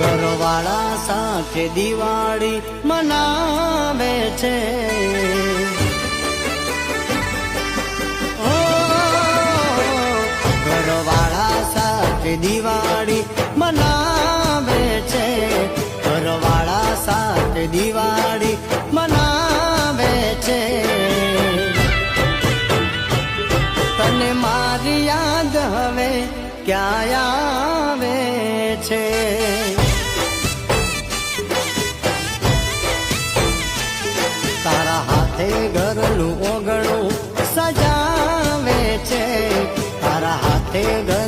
ઘરવાળા સાથે દિવાળી મનાવે છે. ઘરવાળા સાથે દિવાળી મનાવે છે. ઘરવાળા સાથે દિવાળી મનાવે છે. તને મારી યાદ હવે ક્યાં આવે છે? તારા હાથે ઘરનું ઓગણું સજાવે છે. તારા હાથે ઘર